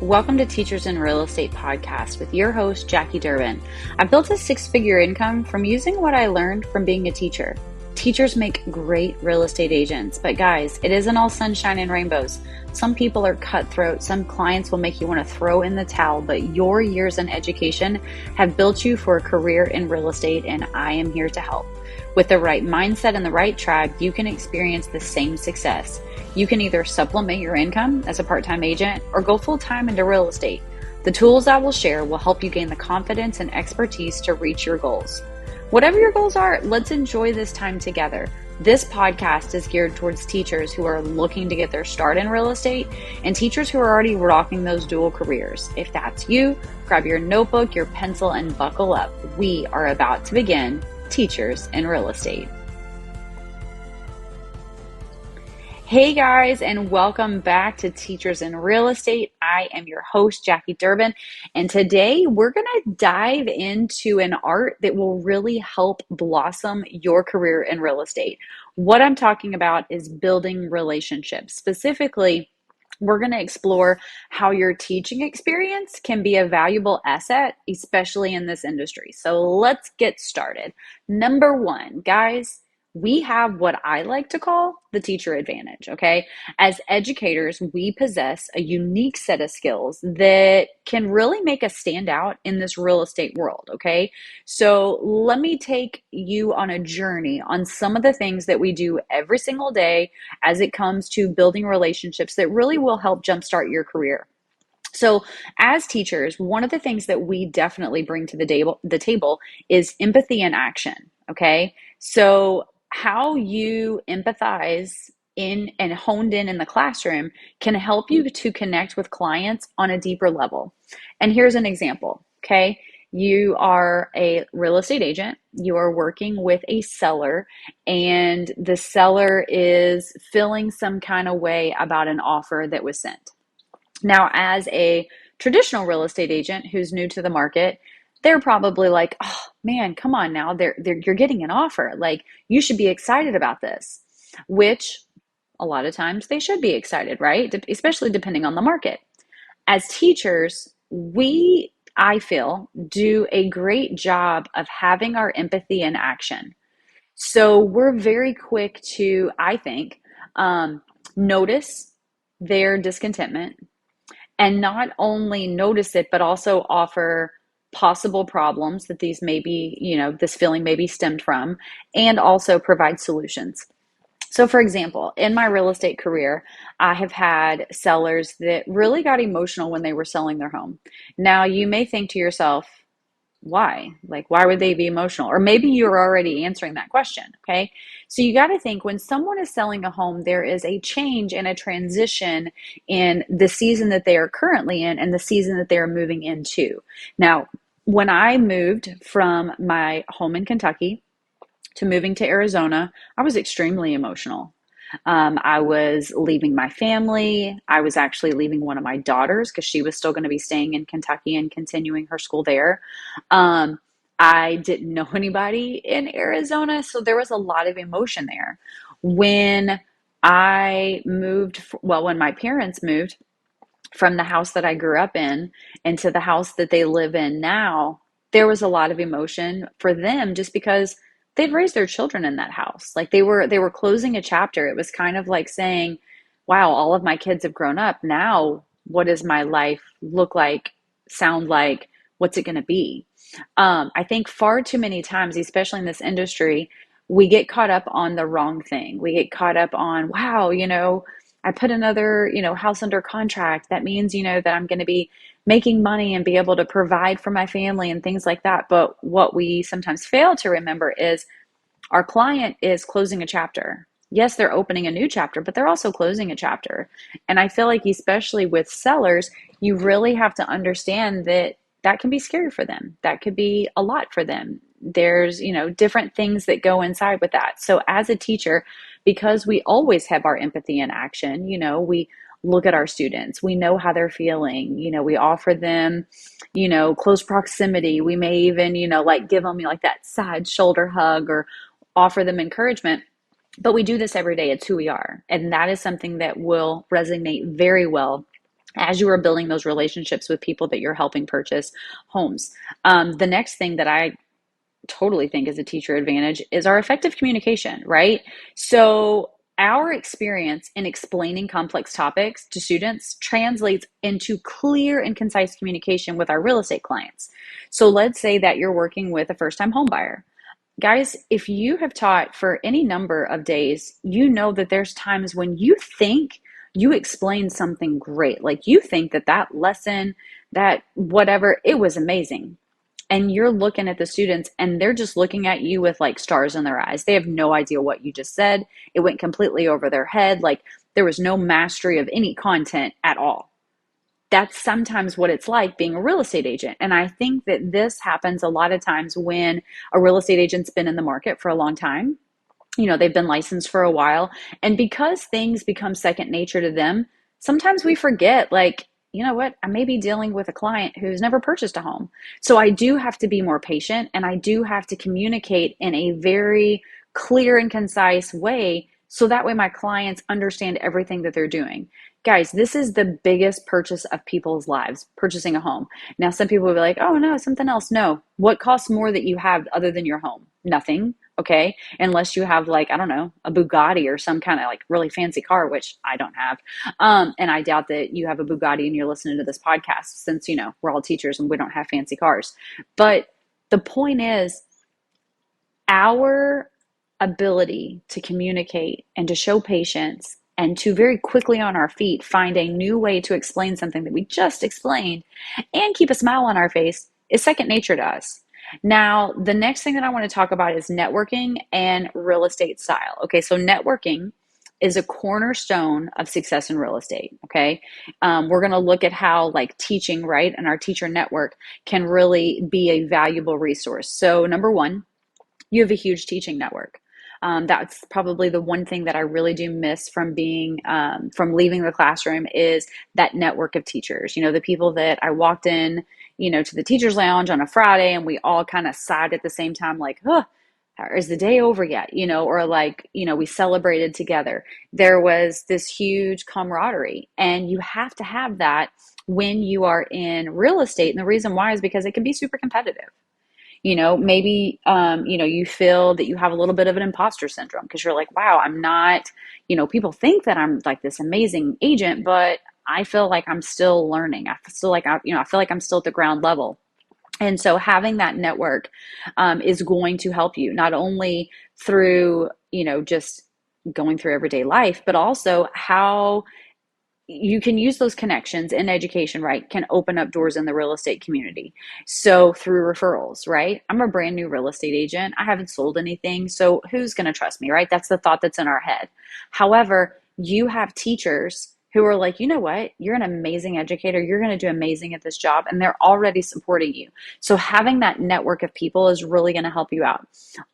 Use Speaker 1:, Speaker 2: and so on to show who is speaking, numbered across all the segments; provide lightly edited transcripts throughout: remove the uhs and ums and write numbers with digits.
Speaker 1: Welcome to Teachers in Real Estate podcast with your host, Jackie Durbin. I've built a six-figure income from using what I learned from being a teacher. Teachers make great real estate agents, but guys, it isn't all sunshine and rainbows. Some people are cutthroat. Some clients will make you want to throw in the towel, but your years in education have built you for a career in real estate, and I am here to help. With the right mindset and the right tribe, you can experience the same success. You can either supplement your income as a part-time agent or go full-time into real estate. The tools I will share will help you gain the confidence and expertise to reach your goals. Whatever your goals are, let's enjoy this time together. This podcast is geared towards teachers who are looking to get their start in real estate and teachers who are already rocking those dual careers. If that's you, grab your notebook, your pencil, and buckle up. We are about to begin Teachers in Real Estate. Hey guys, and welcome back to Teachers in Real Estate. I am your host, Jackie Durbin, and today we're going to dive into an art that will really help blossom your career in real estate. What I'm talking about is building relationships. Specifically, we're going to explore how your teaching experience can be a valuable asset, especially in this industry. So let's get started. Number one, guys, we have what I like to call the teacher advantage, okay? As educators, we possess a unique set of skills that can really make us stand out in this real estate world, okay? So let me take you on a journey on some of the things that we do every single day as it comes to building relationships that really will help jumpstart your career. So as teachers, one of the things that we definitely bring to the table is empathy in action, okay? So how you empathize in and honed in the classroom can help you to connect with clients on a deeper level. And here's an example, okay? You are a real estate agent, you are working with a seller, and the seller is feeling some kind of way about an offer that was sent. Now, as a traditional real estate agent who's new to the market, they're probably like, oh man, come on now, you're getting an offer. Like, you should be excited about this, which a lot of times they should be excited, right? Especially depending on the market. As teachers, I feel, do a great job of having our empathy in action. So we're very quick to, I think, notice their discontentment, and not only notice it, but also offer possible problems that these may be, this feeling may be stemmed from, and also provide solutions. So, for example, in my real estate career, I have had sellers that really got emotional when they were selling their home. Now, you may think to yourself, why? Like, why would they be emotional? Or maybe you're already answering that question, okay? So you got to think when someone is selling a home, there is a change and a transition in the season that they are currently in and the season that they are moving into. Now, when I moved from my home in Kentucky to moving to Arizona, I was extremely emotional. I was leaving my family. I was actually leaving one of my daughters because she was still going to be staying in Kentucky and continuing her school there. I didn't know anybody in Arizona, so there was a lot of emotion there. When when my parents moved from the house that I grew up in into the house that they live in now, there was a lot of emotion for them just because they'd raised their children in that house. Like they were closing a chapter. It was kind of like saying, wow, all of my kids have grown up. Now, what does my life look like, sound like? What's it going to be? I think far too many times, especially in this industry, we get caught up on the wrong thing. We get caught up on, wow, I put another, house under contract. That means, that I'm going to be making money and be able to provide for my family and things like that. But what we sometimes fail to remember is our client is closing a chapter. Yes, they're opening a new chapter, but they're also closing a chapter. And I feel like, especially with sellers, you really have to understand that that can be scary for them. That could be a lot for them. There's, different things that go inside with that. So as a teacher, because we always have our empathy in action, we look at our students, we know how they're feeling, we offer them, close proximity. We may even, like give them like that side shoulder hug or offer them encouragement. But we do this every day. It's who we are. And that is something that will resonate very well as you are building those relationships with people that you're helping purchase homes. The next thing that I totally think is a teacher advantage is our effective communication, right? So our experience in explaining complex topics to students translates into clear and concise communication with our real estate clients. So let's say that you're working with a first-time home buyer. Guys, if you have taught for any number of days, you know that there's times when you think you explained something great. Like you think that that lesson, that whatever, it was amazing. And you're looking at the students and they're just looking at you with like stars in their eyes. They have no idea what you just said. It went completely over their head. Like there was no mastery of any content at all. That's sometimes what it's like being a real estate agent. And I think that this happens a lot of times when a real estate agent's been in the market for a long time. They've been licensed for a while. And because things become second nature to them, sometimes we forget, like, you know what, I may be dealing with a client who's never purchased a home. So I do have to be more patient and I do have to communicate in a very clear and concise way so that way my clients understand everything that they're doing. Guys, this is the biggest purchase of people's lives, purchasing a home. Now, some people will be like, oh no, something else. No. What costs more that you have other than your home? Nothing. Okay. Unless you have like, I don't know, a Bugatti or some kind of like really fancy car, which I don't have. And I doubt that you have a Bugatti and you're listening to this podcast since, we're all teachers and we don't have fancy cars. But the point is, our ability to communicate and to show patience and to very quickly on our feet find a new way to explain something that we just explained and keep a smile on our face is second nature to us. Now, the next thing that I want to talk about is networking and real estate style. Okay, so networking is a cornerstone of success in real estate. Okay, we're going to look at how like teaching, right, and our teacher network can really be a valuable resource. So number one, you have a huge teaching network. That's probably the one thing that I really do miss from from leaving the classroom is that network of teachers. The people that I walked in, to the teacher's lounge on a Friday and we all kind of sighed at the same time, like, oh, is the day over yet? Or like, we celebrated together. There was this huge camaraderie, and you have to have that when you are in real estate. And the reason why is because it can be super competitive. Maybe, you feel that you have a little bit of an imposter syndrome because you're like, wow, I'm not, people think that I'm like this amazing agent, but I feel like I'm still learning. I feel like I feel like I'm still at the ground level. And so having that network is going to help you not only through, just going through everyday life, but also how you can use those connections in education, right? Can open up doors in the real estate community. So through referrals, right? I'm a brand new real estate agent. I haven't sold anything. So who's going to trust me, right? That's the thought that's in our head. However, you have teachers who are like, you know what? You're an amazing educator. You're going to do amazing at this job. And they're already supporting you. So having that network of people is really going to help you out.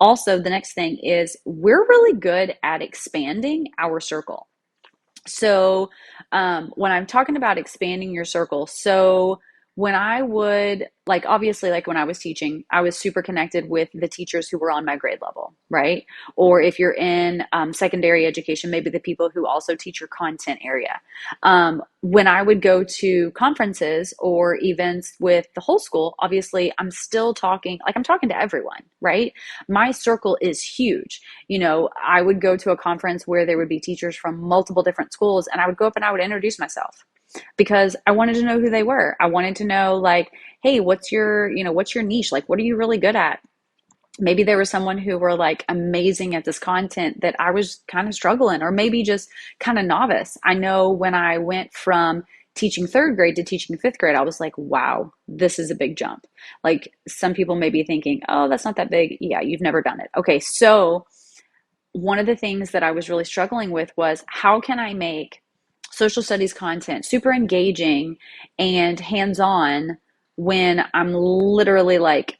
Speaker 1: Also, the next thing is we're really good at expanding our circle. So when I'm talking about expanding your circle, so when I would like, obviously, like when I was teaching, I was super connected with the teachers who were on my grade level, right? Or if you're in secondary education, maybe the people who also teach your content area. When I would go to conferences or events with the whole school, obviously I'm still talking, like I'm talking to everyone, right? My circle is huge. I would go to a conference where there would be teachers from multiple different schools, and I would go up and I would introduce myself because I wanted to know who they were. I wanted to know, like, hey, what's your niche? Like, what are you really good at? Maybe there was someone who were like amazing at this content that I was kind of struggling, or maybe just kind of novice. I know when I went from teaching third grade to teaching fifth grade, I was like, wow, this is a big jump. Like some people may be thinking, oh, that's not that big. Yeah, you've never done it. Okay, so one of the things that I was really struggling with was how can I make social studies content super engaging and hands-on when I'm literally like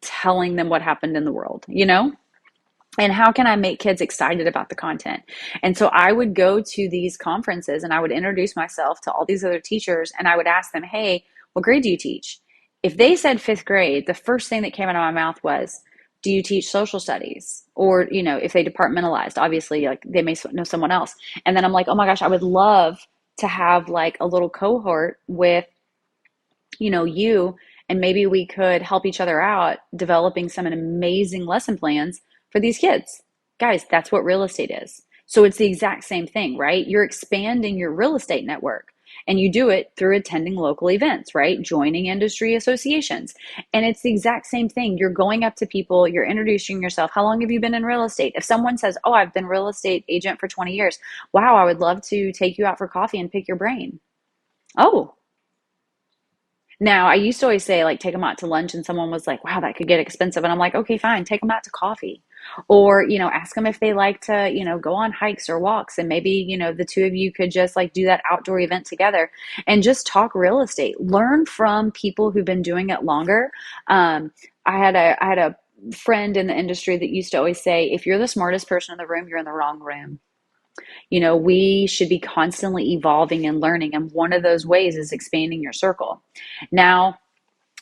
Speaker 1: telling them what happened in the world, And how can I make kids excited about the content? And so I would go to these conferences and I would introduce myself to all these other teachers and I would ask them, hey, what grade do you teach? If they said fifth grade, the first thing that came out of my mouth was, do you teach social studies? Or, if they departmentalized, obviously, like they may know someone else. And then I'm like, oh my gosh, I would love to have like a little cohort with, you, and maybe we could help each other out developing some amazing lesson plans for these kids. Guys, that's what real estate is. So it's the exact same thing, right? You're expanding your real estate network, and you do it through attending local events, right? Joining industry associations. And it's the exact same thing. You're going up to people, you're introducing yourself. How long have you been in real estate? If someone says, "Oh, I've been real estate agent for 20 years." Wow, I would love to take you out for coffee and pick your brain. Oh, now, I used to always say, like, take them out to lunch, and someone was like, wow, that could get expensive. And I'm like, okay, fine, take them out to coffee. Or, ask them if they like to, go on hikes or walks. And maybe, the two of you could just like do that outdoor event together and just talk real estate. Learn from people who've been doing it longer. I had a friend in the industry that used to always say, if you're the smartest person in the room, you're in the wrong room. We should be constantly evolving and learning. And one of those ways is expanding your circle. Now,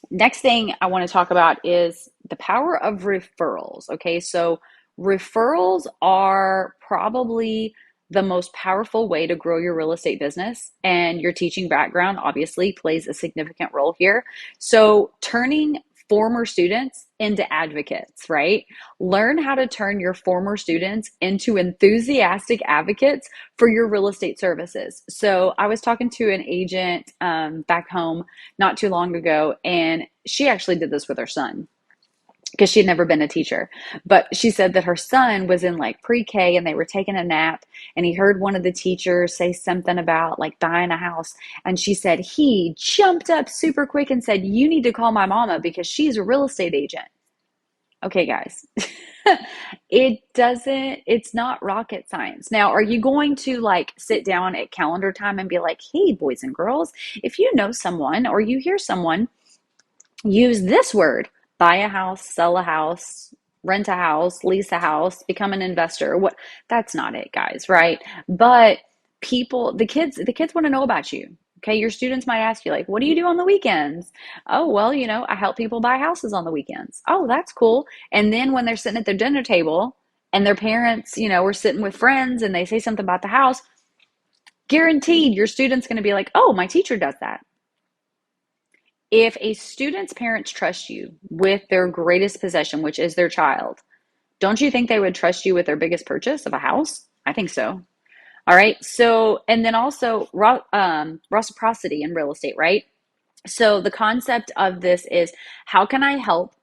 Speaker 1: next thing I want to talk about is the power of referrals. Okay, so referrals are probably the most powerful way to grow your real estate business, and your teaching background obviously plays a significant role here. So, turning former students into advocates, right? Learn how to turn your former students into enthusiastic advocates for your real estate services. So, I was talking to an agent back home not too long ago, and she actually did this with her son because she had never been a teacher. But she said that her son was in like pre-K and they were taking a nap, and he heard one of the teachers say something about like buying a house. And she said he jumped up super quick and said, "You need to call my mama because she's a real estate agent." Okay, guys. It's not rocket science. Now, are you going to like sit down at calendar time and be like, "Hey, boys and girls, if you know someone or you hear someone use this word, buy a house, sell a house, rent a house, lease a house, become an investor." What? That's not it, guys, right? But the kids want to know about you. Okay, your students might ask you like, "What do you do on the weekends?" "Oh, well, I help people buy houses on the weekends." "Oh, that's cool." And then when they're sitting at their dinner table and their parents, were sitting with friends and they say something about the house, guaranteed your student's going to be like, "Oh, my teacher does that." If a student's parents trust you with their greatest possession, which is their child, don't you think they would trust you with their biggest purchase of a house? I think so. All right. So, and then also reciprocity in real estate, right? So, the concept of this is, how can I help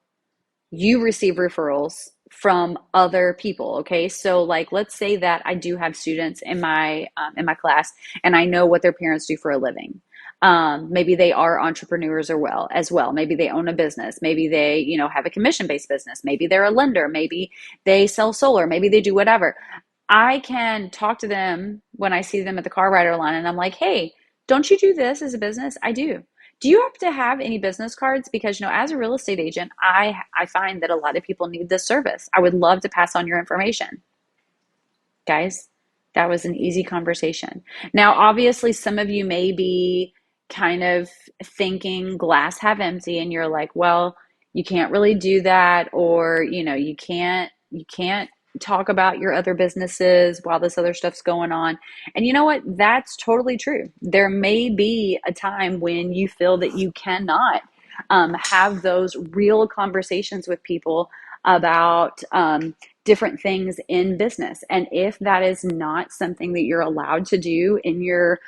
Speaker 1: you receive referrals from other people? Okay, so like let's say that I do have students in my class, and I know what their parents do for a living. Maybe they are entrepreneurs as well. Maybe they own a business. Maybe they have a commission based business. Maybe they're a lender. Maybe they sell solar. Maybe they do whatever. I can talk to them when I see them at the car rider line, and I'm like, "Hey, don't you do this as a business?" "I do." "Do you have to have any business cards? Because, as a real estate agent, I find that a lot of people need this service. I would love to pass on your information." Guys, that was an easy conversation. Now, obviously, some of you may be kind of thinking glass half empty, and you're like, "Well, you can't really do that," or, you can't talk about your other businesses while this other stuff's going on. And you know what? That's totally true. There may be a time when you feel that you cannot have those real conversations with people about different things in business. And if that is not something that you're allowed to do in your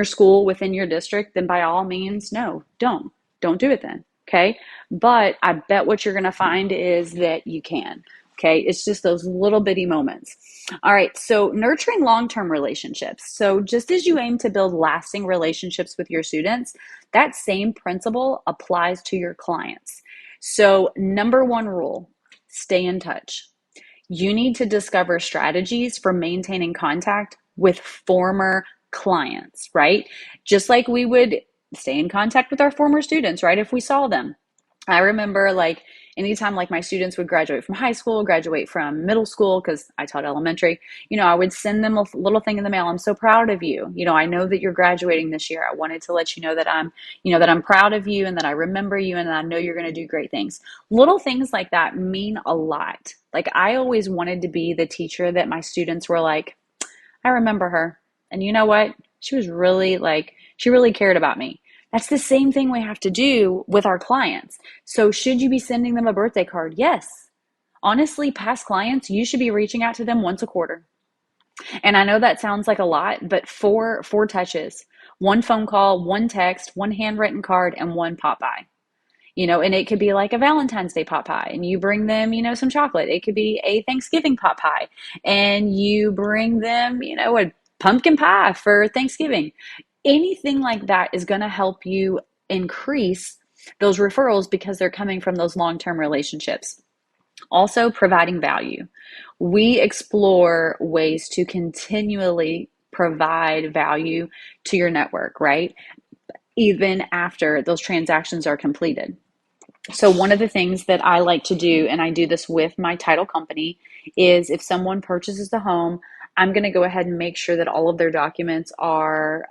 Speaker 1: school, within your district, then by all means, no, don't do it then. Okay. But I bet what you're going to find is that you can. Okay. It's just those little bitty moments. All right. So, nurturing long-term relationships. So, just as you aim to build lasting relationships with your students, that same principle applies to your clients. So, number one rule, stay in touch. You need to discover strategies for maintaining contact with former clients, right? Just like we would stay in contact with our former students, right? If we saw them. I remember like anytime like my students would graduate from high school, graduate from middle school, because I taught elementary, I would send them a little thing in the mail. "I'm so proud of you. I know that you're graduating this year. I wanted to let you know that I'm proud of you and that I remember you and that I know you're going to do great things." Little things like that mean a lot. Like I always wanted to be the teacher that my students were like, "I remember her. And you know what? She was really like, she really cared about me. That's the same thing we have to do with our clients. So should you be sending them a birthday card? Yes. Honestly, past clients, you should be reaching out to them once a quarter. And I know that sounds like a lot, but four touches, one phone call, one text, one handwritten card, and one pop by. And it could be like a Valentine's Day pot pie and you bring them, some chocolate. It could be a Thanksgiving pot pie and you bring them, a pumpkin pie for Thanksgiving. Anything like that is going to help you increase those referrals because they're coming from those long-term relationships. Also, providing value. We explore ways to continually provide value to your network, right? Even after those transactions are completed. So one of the things that I like to do, and I do this with my title company, is if someone purchases the home, I'm going to go ahead and make sure that all of their documents are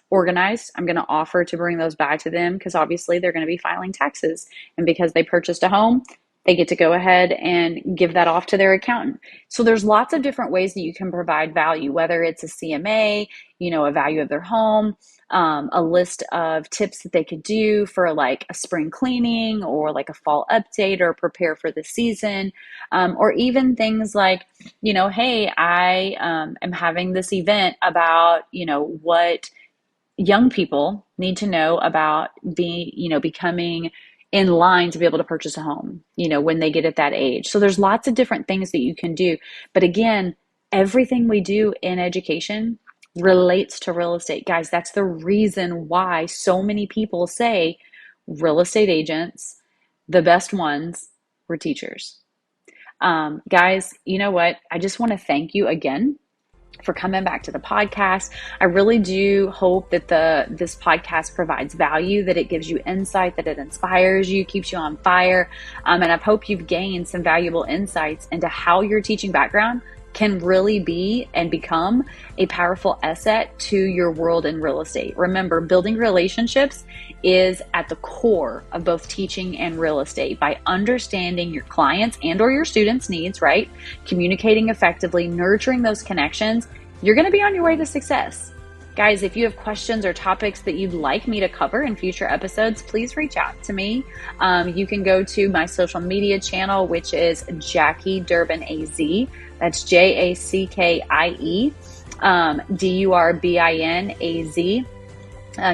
Speaker 1: organized. I'm going to offer to bring those back to them because obviously they're going to be filing taxes. And because they purchased a home, they get to go ahead and give that off to their accountant. So there's lots of different ways that you can provide value, whether it's a CMA, a value of their home, a list of tips that they could do for like a spring cleaning or like a fall update or prepare for the season, or even things like, hey, I am having this event about, what young people need to know about becoming in line to be able to purchase a home, when they get at that age. So there's lots of different things that you can do. But again, everything we do in education relates to real estate. Guys, that's the reason why so many people say real estate agents, the best ones, were teachers. Guys, you know what? I just want to thank you again for coming back to the podcast. I really do hope that this podcast provides value, that it gives you insight, that it inspires you, keeps you on fire. And I hope you've gained some valuable insights into how your teaching background can really be and become a powerful asset to your world in real estate. Remember, building relationships is at the core of both teaching and real estate. By understanding your clients and or your students' needs, right? Communicating effectively, nurturing those connections, you're going to be on your way to success. Guys, if you have questions or topics that you'd like me to cover in future episodes, please reach out to me. You can go to my social media channel, which is Jackie Durbin AZ. That's JACKIE DURBIN AZ.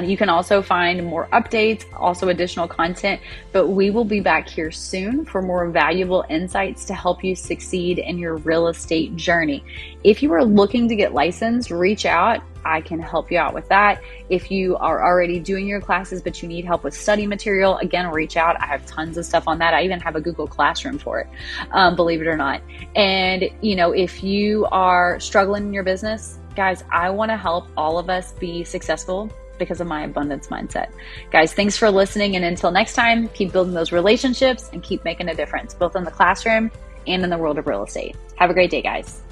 Speaker 1: You can also find more updates, also additional content, but we will be back here soon for more valuable insights to help you succeed in your real estate journey. If you are looking to get licensed, reach out. I can help you out with that. If you are already doing your classes, but you need help with study material, again, reach out. I have tons of stuff on that. I even have a Google Classroom for it, believe it or not. And, if you are struggling in your business, guys, I want to help all of us be successful because of my abundance mindset. Guys, thanks for listening. And until next time, keep building those relationships and keep making a difference, both in the classroom and in the world of real estate. Have a great day, guys.